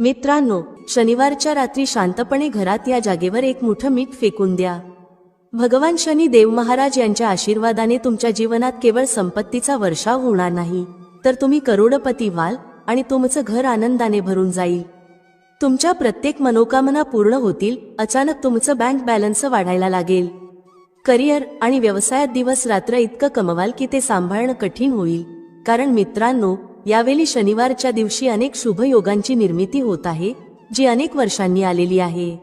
मित्रांनो, शनिवारच्या रात्री शांतपणे घरात या जागेवर एक मोठं मीठ फेकून द्या. भगवान शनी देव महाराज यांच्या आशीर्वादाने तुमच्या जीवनात केवळ संपत्तीचा वर्षाव होणार नाही, तर तुम्ही करोडपती व्हाल आणि तुमचं घर आनंदाने भरून जाईल. तुमच्या प्रत्येक मनोकामना पूर्ण होतील. अचानक तुमचं बँक बॅलन्स वाढायला लागेल. करिअर आणि व्यवसायात दिवस रात्र इतकं कमवाल की ते सांभाळणं कठीण होईल. कारण मित्रांनो, यावेळी शनिवारच्या दिवशी अनेक शुभ योगांची निर्मिती होत आहे, जी अनेक वर्षांनी आलेली आहे.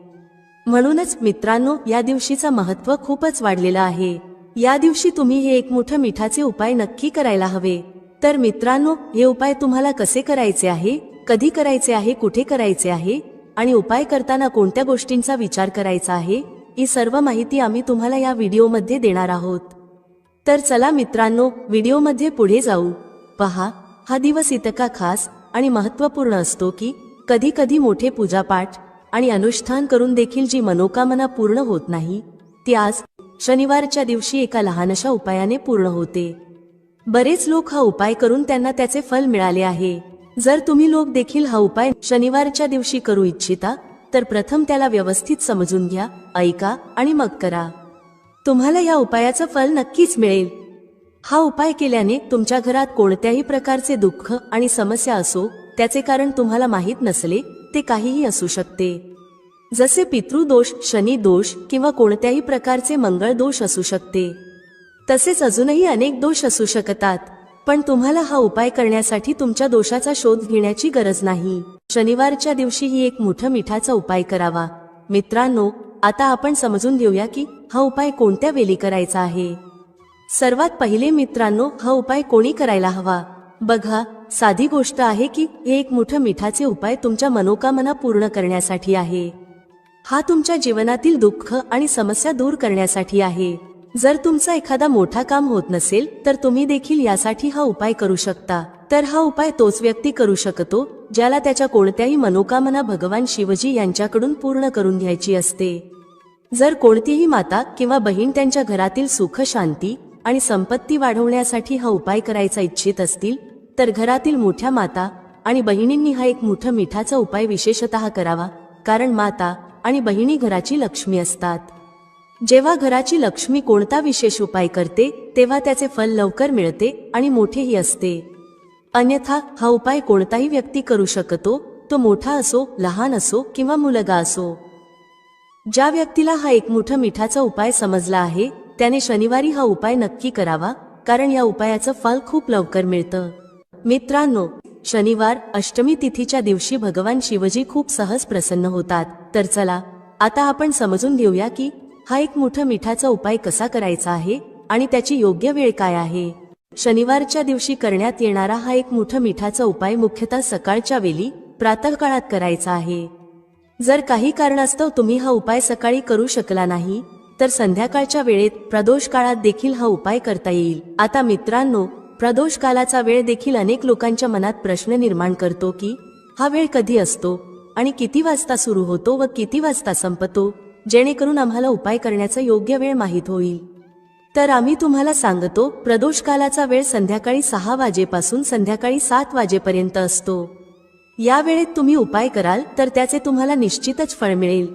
म्हणूनच मित्रांनो, या दिवशीचं महत्त्व खूपच वाढलेलं आहे. या दिवशी तुम्ही हे एक मोठं मिठाचे उपाय नक्की करायला हवे. तर मित्रांनो, हे उपाय तुम्हाला कसे करायचे आहे, कधी करायचे आहे, कुठे करायचे आहे आणि उपाय करताना कोणत्या गोष्टींचा विचार करायचा आहे, ही सर्व माहिती आम्ही तुम्हाला या व्हिडिओमध्ये देणार आहोत. तर चला मित्रांनो, व्हिडिओमध्ये पुढे जाऊ. पहा, हा दिवस इतका खास आणि महत्त्वपूर्ण असतो की कधी कधी मोठे पूजापाठ आणि अनुष्ठान करून देखील जी मनोकामना पूर्ण होत नाही, ती आज शनिवारच्या दिवशी एका लहानशा उपायाने पूर्ण होते. बरेच लोक हा उपाय करून त्यांना त्याचे फल मिळाले आहे. जर तुम्ही लोक देखील हा उपाय शनिवारच्या दिवशी करू इच्छिता, तर प्रथम त्याला व्यवस्थित समजून घ्या, ऐका आणि मग करा. तुम्हाला या उपायाचं फल नक्कीच मिळेल. हा उपाय केल्याने तुमच्या घरात कोणत्याही प्रकारचे दुःख आणि समस्या असो, त्याचे कारण तुम्हाला माहीत नसले, ते काहीही असू शकते. जसे पितृदोष, शनी दोष किंवा कोणत्याही प्रकारचे मंगळ दोष असू शकते. तसेच अजूनही अनेक दोष असू शकतात. पण तुम्हाला हा उपाय करण्यासाठी तुमच्या दोषाचा शोध घेण्याची गरज नाही. शनिवारच्या दिवशी ही एक मोठा मिठाचा उपाय करावा. मित्रांनो, आता आपण समजून घेऊया की हा उपाय कोणत्या वेळी करायचा आहे. सर्वात पहिले मित्रांनो, हा उपाय कोणी करायला हवा. बघा, साधी गोष्ट आहे की हे एक मोठं मिठाचे उपाय तुमच्या मनोकामना पूर्ण करण्यासाठी आहे. हा तुमच्या जीवनातील दुःख आणि समस्या दूर करण्यासाठी आहे. जर तुमचा एखादा मोठा काम होत नसेल, तर तुम्ही देखील यासाठी हा उपाय करू शकता. तर हा उपाय तोच व्यक्ती करू शकतो ज्याला त्याच्या कोणत्याही मनोकामना भगवान शिवजी यांच्याकडून पूर्ण करून घ्यायची असते. जर कोणतीही माता किंवा बहीण त्यांच्या घरातील सुख, शांती आणि संपत्ती वाढवण्यासाठी हा उपाय करायचा इच्छित असतील, तर घरातील मोठ्या माता आणि बहिणींनी हा एक मोठा मिठाचा उपाय विशेषतः करावा. कारण माता आणि बहिणी घराची लक्ष्मी असतात. जेव्हा घराची लक्ष्मी कोणता विशेष उपाय करते, तेव्हा त्याचे फल लवकर मिळते आणि मोठेही असते. अन्यथा हा उपाय कोणताही व्यक्ती करू शकतो, तो मोठा असो, लहान असो किंवा मुलगा असो. ज्या व्यक्तीला हा एक मोठा मिठाचा उपाय समजला आहे, त्याने शनिवारी हा उपाय नक्की करावा. कारण या उपायाचं फल खूप लवकर मिळतं. मित्रांनो, शनिवार अष्टमी तिथीच्या दिवशी भगवान शिवजी खूप सहज प्रसन्न होतात. तर चला, आता आपण समजून घेऊया की हा एक मोठा मिठाचा उपाय कसा करायचा आहे आणि त्याची योग्य वेळ काय आहे. शनिवारच्या दिवशी करण्यात येणारा हा एक मोठा मिठाचा उपाय मुख्यतः सकाळच्या वेळी, प्रातःकाळात करायचा आहे. जर काही कारणास्तव तुम्ही हा उपाय सकाळी करू शकला नाही, तर संध्याकाळच्या वेळेत प्रदोष काळात देखील हा उपाय करता येईल. आता मित्रांनो, प्रदोष कालाचा वेळ देखील अनेक लोकांच्या मनात प्रश्न निर्माण करतो की हा वेळ कधी असतो आणि किती वाजता सुरू होतो व किती वाजता संपतो, जेणेकरून आम्हाला उपाय करण्याचा योग्य वेळ माहीत होईल. तर आम्ही तुम्हाला सांगतो, प्रदोष कालाचा वेळ संध्याकाळी 6 वाजेपासून संध्याकाळी 7 वाजेपर्यंत असतो. या वेळेत तुम्ही उपाय कराल तर त्याचे तुम्हाला निश्चितच फळ मिळेल.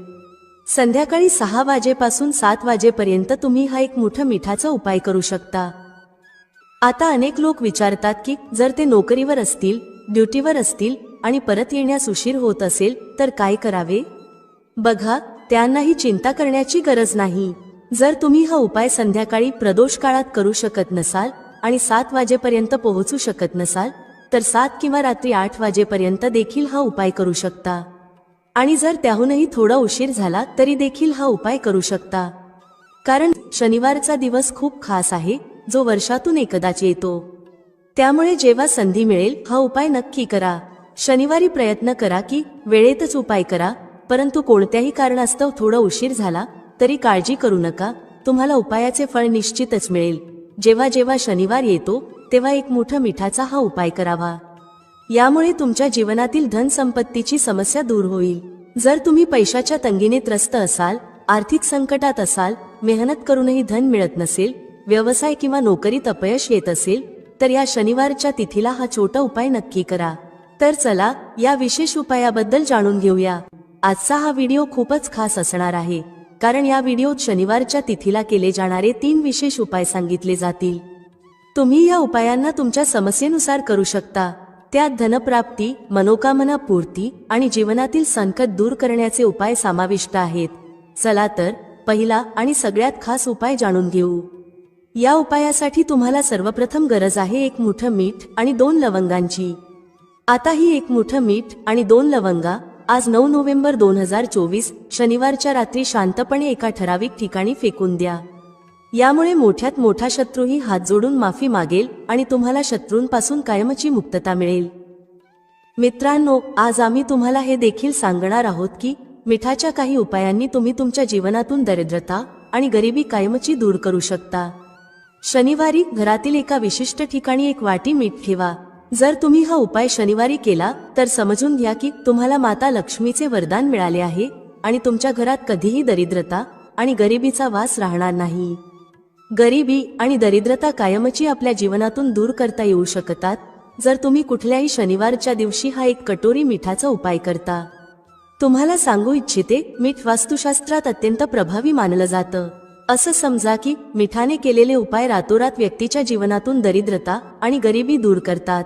संध्याकाळी 6 वाजेपासून 7 वाजेपर्यंत तुम्ही हा एक मोठा मिठाचा उपाय करू शकता. आता अनेक लोक विचारतात की जर ते नोकरीवर असतील, ड्युटीवर असतील आणि परत येण्यास उशीर होत असेल, तर काय करावे. बघा, त्यांनाही चिंता करण्याची गरज नाही. जर तुम्ही हा उपाय संध्याकाळी प्रदोष काळात करू शकत नसाल आणि 7 वाजेपर्यंत पोहोचू शकत नसाल, तर 7 किंवा रात्री 8 वाजेपर्यंत देखील हा उपाय करू शकता. आणि जर त्याहूनही थोडा उशीर झाला तरी देखील हा उपाय करू शकता. कारण शनिवारचा दिवस खूप खास आहे, जो वर्षातून एकदाच येतो. त्यामुळे जेव्हा संधी मिळेल, हा उपाय नक्की करा. शनिवारी प्रयत्न करा की वेळेतच उपाय करा. परंतु कोणत्याही कारणास्तव थोडा उशीर झाला तरी काळजी करू नका, तुम्हाला उपायाचे फळ निश्चितच मिळेल. जेव्हा जेव्हा शनिवार येतो, तेव्हा एक मोठा मिठाचा हा उपाय करावा. यामुळे तुमच्या जीवनातील धन संपत्तीची समस्या दूर होईल. जर तुम्ही पैशाच्या तंगीने त्रस्त असाल, आर्थिक संकटात असाल, मेहनत करूनही धन मिळत नसेल, व्यवसाय किंवा नोकरीत अपयश येत असेल, तर या शनिवारच्या तिथीला हा छोटा उपाय नक्की करा. तर चला या विशेष उपायाबद्दल जाणून घेऊया. आजचा हा व्हिडिओ खूपच खास असणार आहे, कारण या व्हिडिओत शनिवारच्या तिथीला केले जाणारे 3 विशेष उपाय सांगितले जातील. तुम्ही या उपायांना तुमच्या समस्येनुसार करू शकता. त्यात धनप्राप्ती, मनोकामना पूर्ती आणि जीवनातील संकट दूर करण्याचे उपाय समाविष्ट आहेत. चला तर पहिला आणि सगळ्यात खास उपाय जाणून घेऊ. या उपायासाठी तुम्हाला सर्वप्रथम गरज आहे 1 मुठं मीठ आणि 2 लवंगांची. आता ही 1 मुठं मीठ आणि 2 लवंगा आज 9 नोव्हेंबर 2024 शनिवारच्या रात्री शांतपणे एका ठराविक ठिकाणी फेकून द्या. यामुळे मोठ्यात मोठा शत्रूही हात जोडून माफी मागेल आणि तुम्हाला शत्रूंपासून कायमची मुक्तता मिळेल. मित्रांनो, आज आम्ही तुम्हाला हे देखील सांगणार आहोत की मिठाच्या काही उपायांनी तुम्ही तुमच्या जीवनातून दरिद्रता आणि गरिबी कायमची दूर करू शकता. शनिवारी घरातील एका विशिष्ट ठिकाणी 1 वाटी मीठ ठेवा. जर तुम्ही हा उपाय शनिवारी केला तर समजून घ्या की तुम्हाला माता लक्ष्मीचे वरदान मिळाले आहे आणि तुमच्या घरात कधीही दरिद्रता आणि गरिबीचा वास राहणार नाही. गरिबी आणि दरिद्रता कायमची आपल्या जीवनातून दूर करता येऊ शकतात जर तुम्ही कुठल्याही शनिवारच्या दिवशी हा 1 कटोरी मिठाचा उपाय करता. तुम्हाला सांगू इच्छिते, मीठ वास्तुशास्त्रात अत्यंत प्रभावी मानलं जातं. असं समजा की मिठाने केलेले उपाय रातोरात व्यक्तीच्या जीवनातून दरिद्रता आणि गरिबी दूर करतात.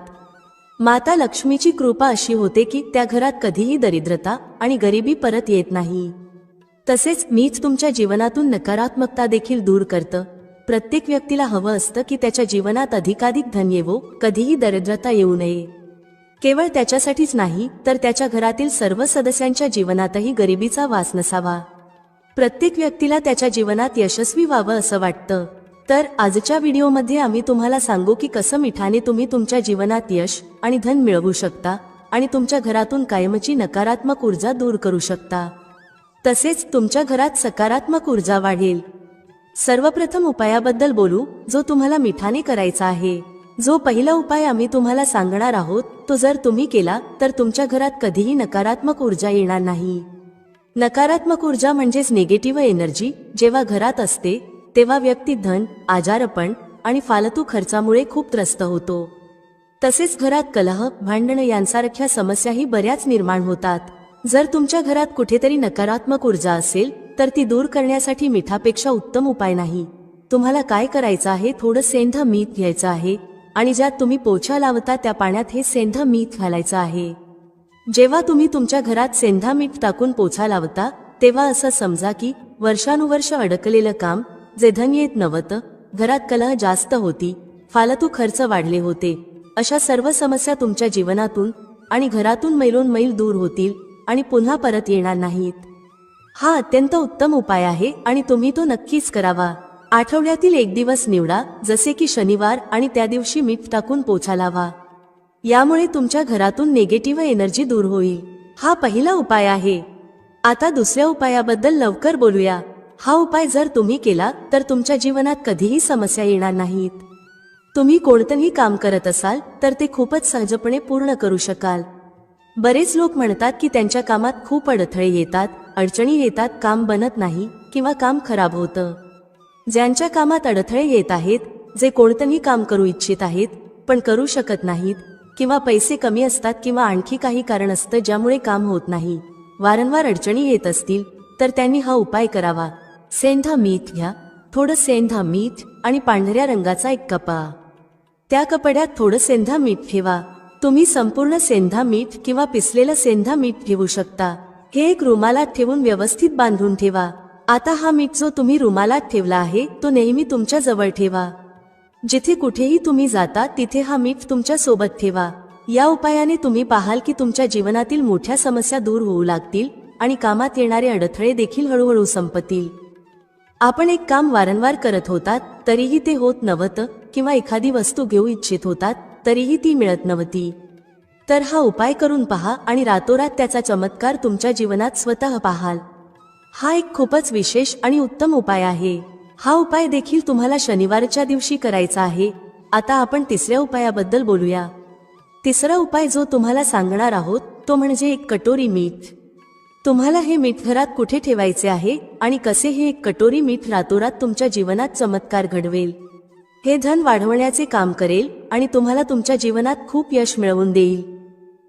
माता लक्ष्मीची कृपा अशी होते की त्या घरात कधीही दरिद्रता आणि गरिबी परत येत नाही. तसेच मीठ तुमच्या जीवनातून नकारात्मकता देखील दूर करतं. प्रत्येक व्यक्तीला हवं असतं की त्याच्या जीवनात अधिकाधिक धन येवो, कधीही दरिद्रता येऊ नये. केवळ त्याच्यासाठीच नाही तर त्याच्या घरातील सर्व सदस्यांच्या जीवनातही गरिबीचा वास नसावा. प्रत्येक व्यक्तीला त्याच्या जीवनात यशस्वी व्हावं असं वाटतं. तर आजच्या व्हिडिओमध्ये आम्ही तुम्हाला सांगू की कसं मिठाने तुम्ही तुमच्या जीवनात यश आणि धन मिळवू शकता आणि तुमच्या घरातून कायमची नकारात्मक ऊर्जा दूर करू शकता. तसेच तुमच्या घरात सकारात्मक ऊर्जा वाढेल. सर्वप्रथम उपायाबद्दल बोलू जो तुम्हाला मिठाने करायचा आहे. जो पहिला उपाय आम्ही तुम्हाला सांगणार आहोत तो जर तुम्ही केला तर तुमच्या घरात कधीही नकारात्मक ऊर्जा येणार नाही. नकारात्मक ऊर्जा म्हणजेच निगेटिव्ह एनर्जी जेव्हा घरात असते तेव्हा व्यक्ती धन, आजारपण आणि फालतू खर्चामुळे खूप त्रस्त होतो. तसेच घरात कलह, भांडण यांसारख्या समस्याही बऱ्याच निर्माण होतात. जर तुमच्या घरात कुठेतरी नकारात्मक ऊर्जा असेल तर ती दूर करण्यासाठी मिठापेक्षा उत्तम उपाय नाही. तुम्हाला काय करायचं आहे, थोडं सेंध मीठ घ्यायचं आहे आणि ज्यात तुम्ही पोछा लावता त्या पाण्यात हे सेंध मीठ घालायचं आहे. जेव्हा तुम्ही तुमच्या घरात सेंधा मीठ टाकून पोछा लावता तेव्हा असं समजा की वर्षानुवर्ष अडकलेलं काम, जे धन येत नव्हतं, घरात कलह जास्त होती, फालतू खर्च वाढले होते, अशा सर्व समस्या तुमच्या जीवनातून आणि घरातून मैलोन मैल दूर होतील आणि पुन्हा परत येणार नाहीत. हा अत्यंत उत्तम उपाय आहे आणि तुम्ही तो नक्कीच करावा. आठवड्यातील 1 दिवस निवडा, जसे की शनिवार, आणि त्या दिवशी मीठ टाकून पोछा लावा. यामुळे तुमच्या घरातून निगेटिव्ह एनर्जी दूर होईल. हा पहिला उपाय आहे. आता दुसऱ्या उपायाबद्दल लवकर बोलूया. हा उपाय जर तुम्ही केला तर तुमच्या जीवनात कधीही समस्या येणार नाहीत. तुम्ही कोणतंही काम करत असाल तर ते खूपच सहजपणे पूर्ण करू शकाल. बरेच लोक म्हणतात की त्यांच्या कामात खूप अडथळे येतात, अडचणी येतात, काम बनत नाही किंवा काम खराब होतं. ज्यांच्या कामात अडथळे येत आहेत, जे कोणतंही काम करू इच्छित आहेत पण करू शकत नाहीत, किंवा पैसे कमी असतात किंवा आणखी काही कारण असतं ज्यामुळे काम होत नाही, वारंवार अडचणी येत असतील तर त्यांनी हा उपाय करावा. सेंधा मीठ घ्या. थोडं सेंधा मीठ आणि पांढऱ्या रंगाचा 1 कपडा. त्या कपड्यात थोडं सेंधा मीठ ठेवा. तुम्ही संपूर्ण सेंधा मीठ किंवा पिसलेलं सेंधा मीठ ठेवू शकता. हे 1 रुमालात ठेवून व्यवस्थित बांधून ठेवा. आता हा मीठ जो तुम्ही रुमालात ठेवला आहे तो नेहमी तुमच्या जवळ ठेवा. जिथे कुठेही तुम्ही जाता तिथे हा मीठ तुमच्या सोबत ठेवा. या उपायाने तुम्ही पाहाल की तुमच्या जीवनातील मोठ्या समस्या दूर होऊ लागतील आणि कामात येणारे अडथळे देखील हळूहळू संपतील. आपण एक काम वारंवार करत होतात तरीही ते होत नव्हतं, किंवा एखादी वस्तू घेऊ इच्छित होतात तरीही ती मिळत नव्हती, तर हा उपाय करून पहा आणि रातोरात त्याचा चमत्कार तुमच्या जीवनात स्वतः पाहाल. हा एक खूपच विशेष आणि उत्तम उपाय आहे. हा उपाय देखील तुम्हाला शनिवारच्या दिवशी करायचा आहे. आता आपण तिसऱ्या उपायाबद्दल बोलूया. तिसरा उपाय जो तुम्हाला सांगणार आहोत तो म्हणजे 1 कटोरी मीठ. तुम्हाला हे मीठ घरात कुठे ठेवायचे आहे आणि कसे हे 1 कटोरी मीठ रातोरात तुमच्या जीवनात चमत्कार घडवेल. हे धन वाढवण्याचे काम करेल आणि तुम्हाला तुमच्या जीवनात खूप यश मिळवून देईल.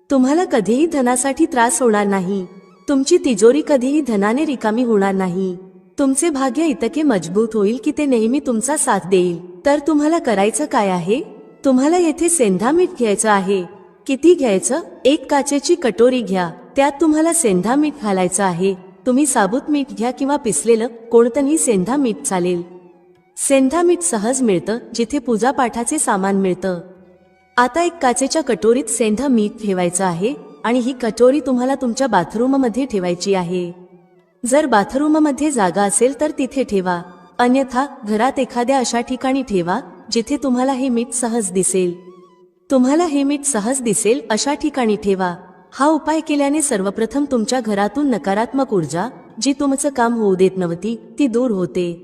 तुम्हाला कधीही धनासाठी त्रास होणार नाही. तुमची तिजोरी कधीही धनाने रिकामी होणार नाही. तुमचे भाग्य इतके मजबूत होईल की ते नेहमी तुमचा साथ देईल. तर तुम्हाला करायचं काय आहे? तुम्हाला येथे सेंधा मीठ घ्यायचं आहे. किती घ्यायचं? 1 काचेची कटोरी घ्या. त्यात तुम्हाला सेंधा मीठ घालायचं आहे. तुम्ही साबूत मीठ घ्या किंवा पिसलेलं कोणतंही सेंधा मीठ चालेल. सेंधा मीठ सहज मिळतं जिथे पूजापाठाचे सामान मिळतं. आता 1 काचेच्या कटोरीत सेंधा मीठ ठेवायचं आहे आणि ही कटोरी तुम्हाला तुमच्या बाथरूममध्ये ठेवायची आहे. जर बाथरूममध्ये जागा असेल तर तिथे ठेवा, अन्यथा घरात एखाद्या अशा ठिकाणी ठेवा जिथे तुम्हाला हे मीठ सहज दिसेल. तुम्हाला हे मीठ सहज दिसेल अशा ठिकाणी ठेवा. हा उपाय केल्याने सर्वप्रथम तुमच्या घरातून नकारात्मक ऊर्जा जी तुमचं काम होऊ देत नव्हती ती दूर होते.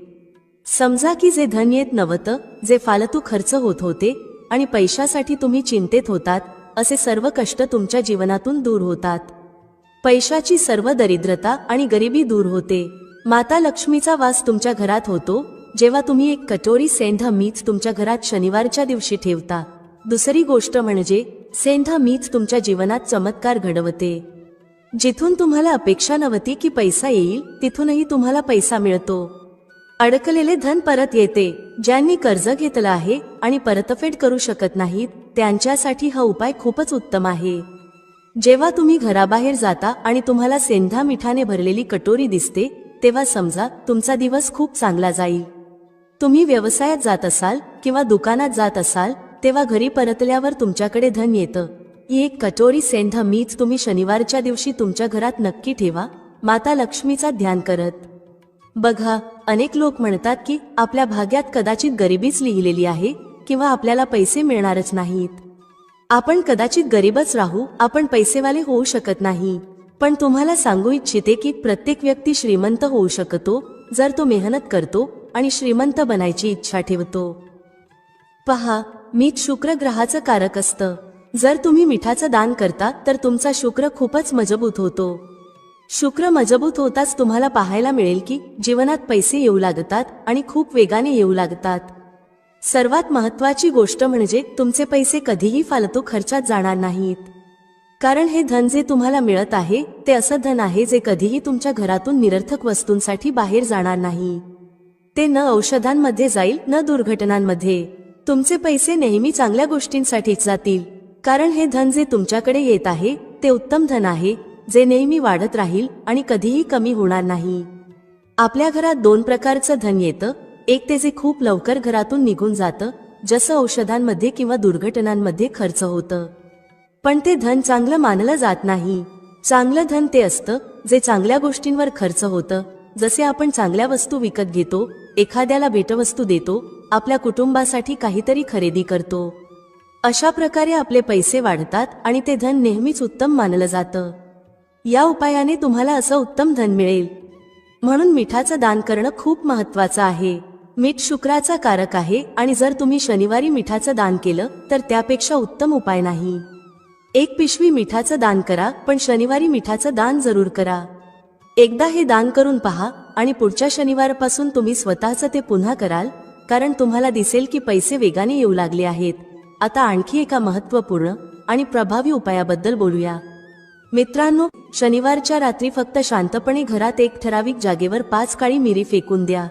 समजा की जे धन येत नव्हतं, जे फालतू खर्च होत होते आणि पैशासाठी तुम्ही चिंतेत होतात, असे सर्व कष्ट तुमच्या जीवनातून दूर होतात. पैशाची सर्व दरिद्रता आणि गरिबी दूर होते. माता लक्ष्मीचा वास तुमच्या घरात होतो जेव्हा तुम्ही 1 कटोरी सेंधा मीठ तुमच्या घरात शनिवारच्या दिवशी ठेवता. दुसरी गोष्ट म्हणजे सेंधा मीठ तुमच्या जीवनात चमत्कार घडवते. जिथून तुम्हाला अपेक्षा नव्हती की पैसा येईल तिथूनही तुम्हाला पैसा मिळतो. अडकलेले धन परत येते. ज्यांनी कर्ज घेतलं आहे आणि परतफेड करू शकत नाहीत त्यांच्यासाठी हा उपाय खूपच उत्तम आहे. जेव्हा तुम्ही घराबाहेर जाता आणि तुम्हाला सेंधा मिठाने भरलेली कटोरी दिसते तेव्हा समजा तुमचा दिवस खूप चांगला जाईल. तुम्ही व्यवसायात जात असाल किंवा दुकानात जात असाल तेव्हा घरी परतल्यावर तुमच्याकडे धन येतं. ही 1 कटोरी सेंधा मीठ तुम्ही शनिवारच्या दिवशी तुमच्या घरात नक्की ठेवा, माता लक्ष्मीचा ध्यान करत. बघा, अनेक लोक म्हणतात की आपल्या भाग्यात कदाचित गरिबीच लिहिलेली आहे किंवा आपल्याला पैसे मिळणारच नाहीत. आपण कदाचित गरीबच राहू, आपण पैसेवाले होऊ शकत नाही. पण तुम्हाला सांगू इच्छिते की प्रत्येक व्यक्ती श्रीमंत होऊ शकतो जर तो मेहनत करतो आणि श्रीमंत बनायची इच्छा ठेवतो. पहा, मीठ शुक्र ग्रहाचं कारक असतं. जर तुम्ही मिठाचं दान करता तर तुमचा शुक्र खूपच मजबूत होतो. शुक्र मजबूत होताच तुम्हाला पाहायला मिळेल की जीवनात पैसे येऊ लागतात आणि खूप वेगाने येऊ लागतात. सर्वात महत्त्वाची गोष्ट म्हणजे तुमचे पैसे कधीही फालतू खर्चात जाणार नाहीत. कारण हे धन जे तुम्हाला मिळत आहे ते असं धन आहे जे कधीही तुमच्या घरातून निरर्थक वस्तूंसाठी बाहेर जाणार नाही. ते न औषधांमध्ये जाईल न दुर्घटनांमध्ये. तुमचे पैसे नेहमी चांगल्या गोष्टींसाठीच जातील. कारण हे धन जे तुमच्याकडे येत आहे ते उत्तम धन आहे जे नेहमी वाढत राहील आणि कधीही कमी होणार नाही. आपल्या घरात 2 प्रकारचं धन येतं. एक ते जे खूप लवकर घरातून निघून जातं, जसं औषधांमध्ये किंवा दुर्घटनांमध्ये खर्च होतं. पण ते धन चांगलं मानलं जात नाही. चांगलं धन ते असतं जे चांगल्या गोष्टींवर खर्च होतं. जसे आपण चांगल्या वस्तू विकत घेतो, एखाद्याला भेटवस्तू देतो, आपल्या कुटुंबासाठी काहीतरी खरेदी करतो. अशा प्रकारे आपले पैसे वाढतात आणि ते धन नेहमीच उत्तम मानलं जातं. या उपायाने तुम्हाला असं उत्तम धन मिळेल. म्हणून मिठाचं दान करणं खूप महत्त्वाचं आहे. मीठ शुक्राचा कारक आहे आणि जर तुम्ही शनिवारी मिठाचं दान केलं तर त्यापेक्षा उत्तम उपाय नाही. 1 पिशवी मिठाचं दान करा, पण शनिवारी मिठाचं दान जरूर करा. एकदा हे दान करून पहा आणि पुढच्या शनिवारपासून तुम्ही स्वतःचं ते पुन्हा कराल, कारण तुम्हाला दिसेल की पैसे वेगाने येऊ लागले आहेत. आता आणखी एका महत्त्वपूर्ण आणि प्रभावी उपायाबद्दल बोलूया. मित्रांनो, शनिवारच्या रात्री फक्त शांतपणे घरात एक ठराविक जागेवर 5 काळी मिरी फेकून द्या.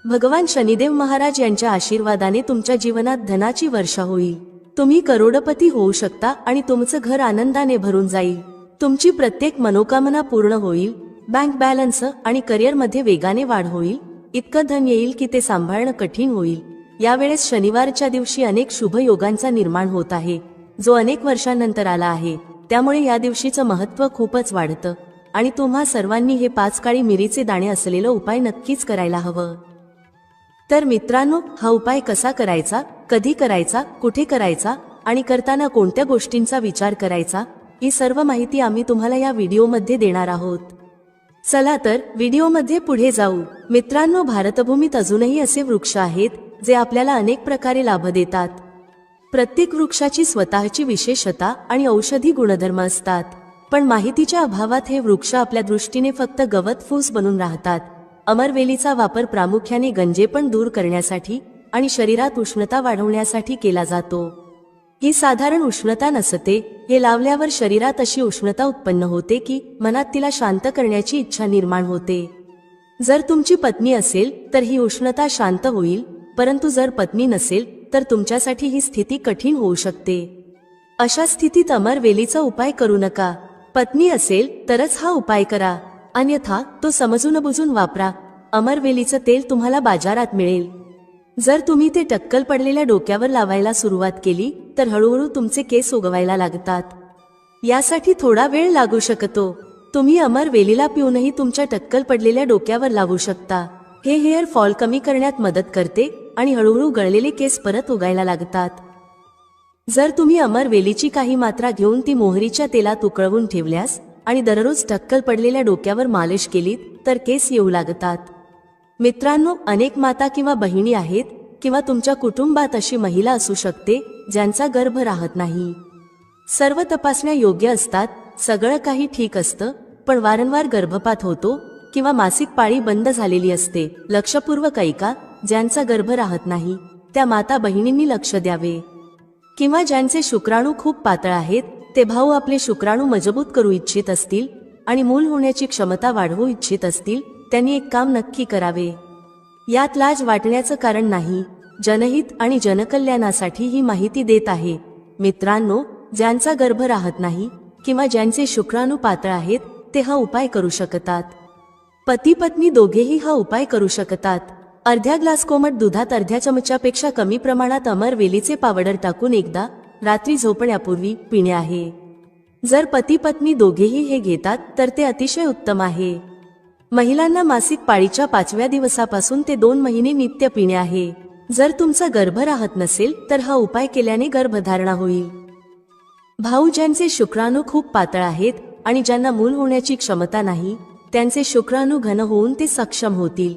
भगवान शनिदेव महाराज यांच्या आशीर्वादाने तुमच्या जीवनात धनाची वर्षा होईल. तुम्ही करोडपती होऊ शकता आणि तुमचं घर आनंदाने भरून जाईल. तुमची प्रत्येक मनोकामना पूर्ण होईल. बँक बॅलन्स आणि करिअरमध्ये वेगाने वाढ होईल. इतकं धन येईल की ते सांभाळणं कठीण होईल. यावेळेस शनिवारच्या दिवशी अनेक शुभ योगांचा निर्माण होत आहे, जो अनेक वर्षांनंतर आला आहे. त्यामुळे या दिवशीचं महत्त्व खूपच वाढतं आणि तुम्हा सर्वांनी हे 5 काळी मिरीचे दाणे असलेला उपाय नक्कीच करायला हवं. तर मित्रांनो, हा उपाय कसा करायचा, कधी करायचा, कुठे करायचा आणि करताना कोणत्या गोष्टींचा विचार करायचा, ही सर्व माहिती आम्ही तुम्हाला या व्हिडिओमध्ये देणार आहोत. चला तर व्हिडिओमध्ये पुढे जाऊ. मित्रांनो, भारतभूमीत अजूनही असे वृक्ष आहेत जे आपल्याला अनेक प्रकारे लाभ देतात. प्रत्येक वृक्षाची स्वतःची विशेषता आणि औषधी गुणधर्म असतात. पण माहितीच्या अभावात हे वृक्ष आपल्या दृष्टीने फक्त गवत फूस बनून राहतात. अमरवेलीचा वापर प्रामुख्याने गंजेपण दूर करण्यासाठी आणि शरीरात उष्णता वाढवण्यासाठी केला जातो. ही साधारण उष्णता नसते. हे लावल्यावर शरीरात अशी उष्णता उत्पन्न होते की मनात तिला शांत करण्याची इच्छा निर्माण होते. जर तुमची पत्नी असेल तर ही उष्णता शांत होईल, परंतु जर पत्नी नसेल तर तुमच्यासाठी ही स्थिती कठीण होऊ शकते. अशा स्थितीत अमरवेलीचा उपाय करू नका. पत्नी असेल तरच हा उपाय करा, अन्यथा तो समजून बुजून वापरा. अमरवेलीचं तेल तुम्हाला बाजारात मिळेल. जर तुम्ही ते टक्कल पडलेल्या डोक्यावर लावायला सुरुवात केली तर हळूहळू तुमचे केस उगवायला लागतात. यासाठी थोडा वेळ लागू शकतो. तुम्ही अमरवेलीला पिऊनही तुमच्या टक्कल पडलेल्या डोक्यावर लावू शकता. हे हेअर फॉल कमी करण्यात मदत करते आणि हळूहळू गळलेले केस परत उगायला लागतात. जर तुम्ही अमरवेलीची काही मात्रा घेऊन ती मोहरीच्या तेलात उकळवून ठेवल्यास आणि दररोज टक्कल पडलेल्या डोक्यावर मालिश केलीत तर केस येऊ लागतात. मित्रांनो, अनेक माता किंवा बहिणी आहेत किंवा तुमच्या कुटुंबात अशी महिला असू शकते ज्यांचा गर्भ राहत नाही. सर्व तपासण्या योग्य असतात, सगळं काही ठीक असतं, पण वारंवार गर्भपात होतो किंवा मासिक पाळी बंद झालेली असते. लक्षपूर्वक ऐका. ज्यांचा गर्भ राहत नाही त्या माता बहिणींनी लक्ष द्यावे. किंवा ज्यांचे शुक्राणू खूप पातळ आहेत, ते भाऊ आपले शुक्राणू मजबूत करू इच्छित असतील आणि मूल होण्याची क्षमता वाढवू इच्छित असतील, त्यांनी एक काम नक्की करावे. यात लाज वाटण्याचं कारण नाही. जनहित आणि जनकल्याणासाठी ही माहिती देत आहे. मित्रांनो, ज्यांचा गर्भ राहत नाही किंवा ज्यांचे शुक्राणू पातळ आहेत ते हा उपाय करू शकतात. पती पत्नी दोघेही हा उपाय करू शकतात. अर्ध्या ग्लास कोमट दुधात अर्ध्या चमच्यापेक्षा कमी प्रमाणात अमरवेलीचे पावडर टाकून एकदा रात्री झोपण्यापूर्वी पिणे आहे. जर पती पत्नी दोघेही हे घेतात तर ते अतिशय उत्तम आहे. महिलांना मासिक पाळीच्या 5व्या दिवसापासून ते 2 महिने नित्य पिणे आहे. जर तुमचा गर्भ राहत नसेल तर हा उपाय केल्याने गर्भधारणा होईल. भाऊ ज्यांचे शुक्राणू खूप पातळ आहेत आणि ज्यांना मूल होण्याची क्षमता नाही, त्यांचे शुक्राणू घन होऊन ते सक्षम होतील.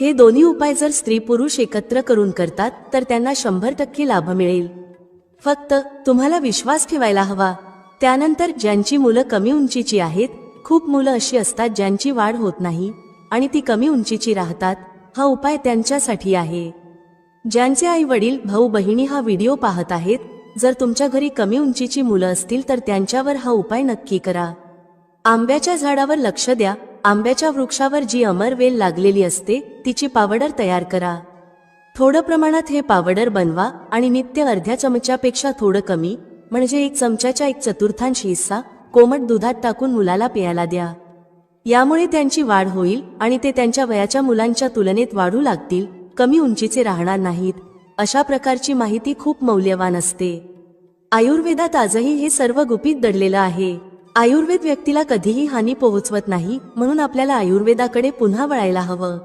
हे दोन्ही उपाय जर स्त्री पुरुष एकत्र करून करतात तर त्यांना 100% लाभ मिळेल. फक्त तुम्हाला विश्वास ठेवायला हवा. त्यानंतर ज्यांची मुलं कमी उंचीची आहेत, खूप मुलं अशी असतात ज्यांची वाढ होत नाही आणि ती कमी उंचीची राहतात, हा उपाय त्यांच्यासाठी आहे. ज्यांचे आई वडील भाऊ बहिणी हा व्हिडिओ पाहत आहेत, जर तुमच्या घरी कमी उंचीची मुलं असतील तर त्यांच्यावर हा उपाय नक्की करा. आंब्याच्या झाडावर लक्ष द्या. आंब्याच्या वृक्षावर जी अमरवेल लागलेली असते तिची पावडर तयार करा. थोडं प्रमाणात हे पावडर बनवा आणि नित्य अर्ध्या चमच्यापेक्षा थोडं कमी, म्हणजे 1 चमच्याचा 1/4 हिस्सा कोमट दुधात टाकून मुलाला प्यायला द्या. यामुळे त्यांची वाढ होईल आणि ते त्यांच्या वयाच्या मुलांच्या तुलनेत वाढू लागतील, कमी उंचीचे राहणार नाहीत. अशा प्रकारची माहिती खूप मौल्यवान असते. आयुर्वेदात आजही हे सर्व गुपित दडलेलं आहे. आयुर्वेद व्यक्तीला कधीही हानी पोहोचवत नाही, म्हणून आपल्याला आयुर्वेदाकडे पुन्हा वळायला हवं.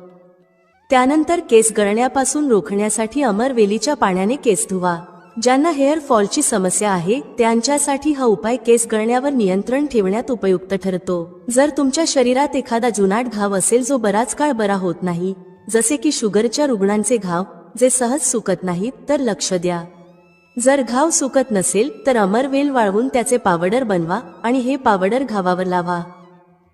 त्यानंतर केस गळण्यापासून रोखण्यासाठी अमरवेलीच्या पाण्याने केस धुवा. ज्यांना हेअर फॉलची समस्या आहे त्यांच्यासाठी हा उपाय केस गळण्यावर नियंत्रण ठेवण्यात उपयुक्त ठरतो. जर तुमच्या शरीरात एखादा जुनाट घाव असेल जो बराच काळ बरा होत नाही, जसे की शुगरच्या रुग्णांचे घाव जे सहज सुकत नाहीत, तर लक्ष द्या. जर घाव सुकत नसेल तर अमरवेल वाळवून त्याचे पावडर बनवा आणि हे पावडर घावावर लावा.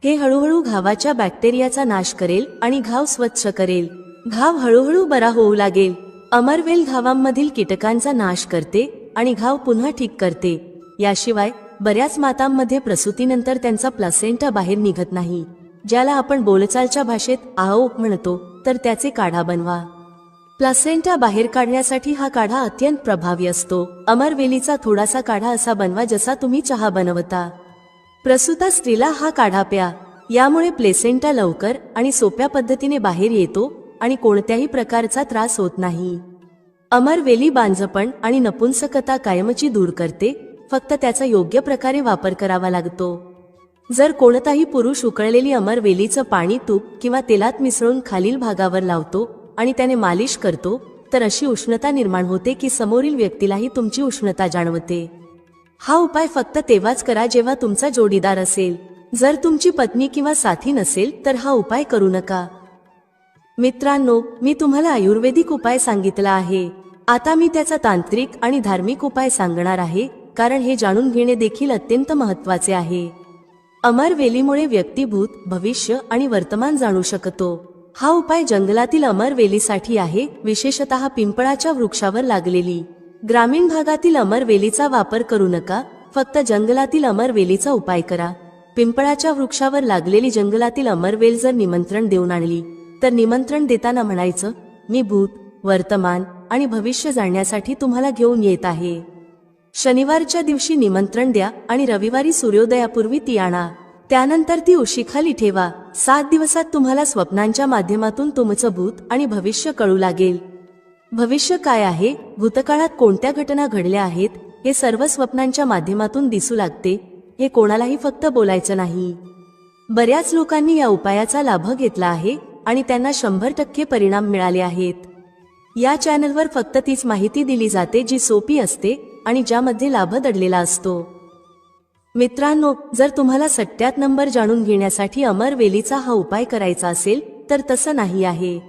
हे हळूहळू घावाच्या बॅक्टेरियाचा नाश करेल आणि घाव स्वच्छ करेल. घाव हळूहळू बरा होऊ लागेल. अमरवेल घावांमधील कीटकांचा नाश करते आणि घाव पुन्हा ठीक करते. याशिवाय बऱ्याच मातांमध्ये प्रसूतीनंतर त्यांचा प्लासेंटा बाहेर निघत नाही, ज्याला आपण बोलचालच्या भाषेत आओ म्हणतो, तर त्याचे काढा बनवा. प्लासेंटा बाहेर काढण्यासाठी हा काढा अत्यंत प्रभावी असतो. अमरवेलीचा थोडासा काढा असा बनवा जसा तुम्ही चहा बनवता. प्रसूता स्त्रीला हा काढा प्या. यामुळे प्लेसेंटा लवकर आणि सोप्या पद्धतीने बाहेर येतो आणि कोणत्याही प्रकारचा त्रास होत नाही. अमरवेली बांझपण आणि नपुंसकता कायमची दूर करते, फक्त त्याचा योग्य प्रकारे वापर करावा लागतो. जर कोणताही पुरुष उकळलेली अमरवेलीचं पाणी तूप किंवा तेलात मिसळून खालील भागावर लावतो आणि त्याने मालिश करतो, तर अशी उष्णता निर्माण होते की समोरील व्यक्तीलाही तुमची उष्णता जाणवते. हा उपाय फक्त तेव्हाच करा जेव्हा तुमचा जोडीदार असेल. जर तुमची पत्नी किंवा साथी नसेल तर हा उपाय करू नका. मित्रांनो, मी तुम्हाला आयुर्वेदिक उपाय सांगितला आहे. आता मी त्याचा तांत्रिक आणि धार्मिक उपाय सांगणार आहे, कारण हे जाणून घेणे देखील अत्यंत महत्त्वाचे आहे. अमरवेलीमुळे व्यक्ती भूत, भविष्य आणि वर्तमान जाणू शकतो. हा उपाय जंगलातील अमरवेलीसाठी आहे, विशेषतः पिंपळाच्या वृक्षावर लागलेली. ग्रामीण भागातील अमरवेलीचा वापर करू नका, फक्त जंगलातील अमरवेलीचा उपाय करा. पिंपळाच्या वृक्षावर लागलेली जंगलातील अमरवेल जर निमंत्रण देऊन आणली, तर निमंत्रण देताना म्हणायचं, मी भूत, वर्तमान आणि भविष्य जाणण्यासाठी तुम्हाला घेऊन येत आहे. शनिवारच्या दिवशी निमंत्रण द्या आणि रविवारी सूर्योदयापूर्वी ती आणा. त्यानंतर ती उशीखाली ठेवा. 7 दिवसात तुम्हाला स्वप्नांच्या माध्यमातून तुमचं भूत आणि भविष्य कळू लागेल. भविष्य काय आहे, भूतकाळात कोणत्या घटना घडल्या आहेत, हे सर्व स्वप्नांच्या माध्यमातून दिसू लागते. हे कोणालाही फक्त बोलायचं नाही. बऱ्याच लोकांनी या उपायाचा लाभ घेतला आहे आणि त्यांना 100% परिणाम मिळाले आहेत. या चॅनलवर फक्त तीच माहिती दिली जाते जी सोपी असते आणि ज्यामध्ये लाभ दडलेला असतो. मित्रांनो, जर तुम्हाला सट्ट्यात नंबर जाणून घेण्यासाठी अमरवेलीचा हा उपाय करायचा असेल तर तसं नाही आहे.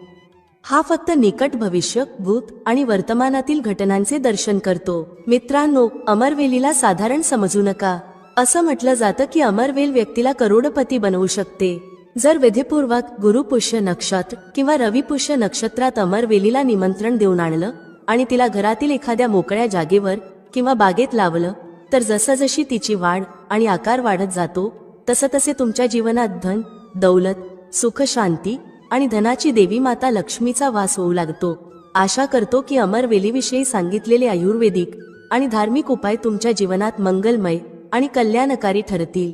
हा फक्त निकट भविष्य, भूत आणि वर्तमानातील घटनांचे दर्शन करतो. मित्रांनो, अमरवेलीला साधारण समजू नका. असं म्हटलं जातं की अमरवेल व्यक्तीला करोडपती बनवू शकते. जर विधीपूर्वक गुरुपुष्य नक्षत्र किंवा रविपुष्य नक्षत्रात अमरवेलीला निमंत्रण देऊन आणलं आणि तिला घरातील एखाद्या मोकळ्या जागेवर किंवा बागेत लावलं, तर जसजशी तिची वाढ आणि आकार वाढत जातो, तसतसे तुमच्या जीवनात धन, दौलत, सुख, शांती आणि धनाची देवी माता लक्ष्मीचा वास होऊ लागतो. आशा करतो की अमरवेलीविषयी सांगितलेले आयुर्वेदिक आणि धार्मिक उपाय तुमच्या जीवनात मंगलमय आणि कल्याणकारी ठरतील.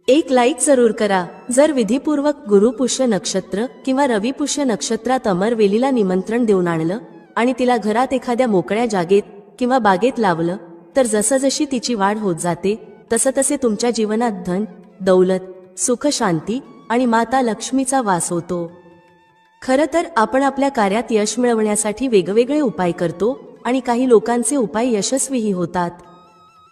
एक लाईक जरूर करा. जर विधीपूर्वक गुरुपुष्य नक्षत्र किंवा रविपुष्य नक्षत्रात अमरवेलीला निमंत्रण देऊन आणलं आणि तिला घरात एखाद्या मोकळ्या जागेत किंवा बागेत लावलं, तर जसजशी तिची वाढ होत जाते, तसतसे तुमच्या जीवनात धन, दौलत, सुख, शांती आणि माता लक्ष्मीचा वास होतो. खरं तर आपण आपल्या कार्यात यश मिळवण्यासाठी वेगवेगळे उपाय करतो आणि काही लोकांचे उपाय यशस्वीही होतात.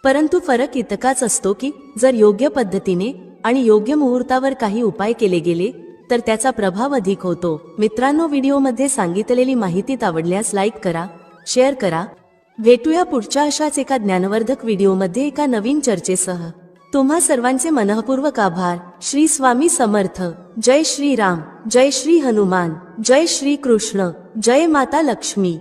परंतु फरक इतकाच असतो की जर योग्य पद्धतीने आणि योग्य मुहूर्तावर काही उपाय केले गेले तर त्याचा प्रभाव अधिक होतो. मित्रांनो, व्हिडिओमध्ये सांगितलेली माहिती आवडल्यास लाईक करा, शेअर करा. भेटूया पुढच्या अशाच एका ज्ञानवर्धक व्हिडिओमध्ये एका नवीन चर्चेसह. तुम्हा सर्वांचे मनःपूर्वक आभार. श्री स्वामी समर्थ. जय श्री राम, जय श्री हनुमान, जय श्री कृष्ण, जय माता लक्ष्मी.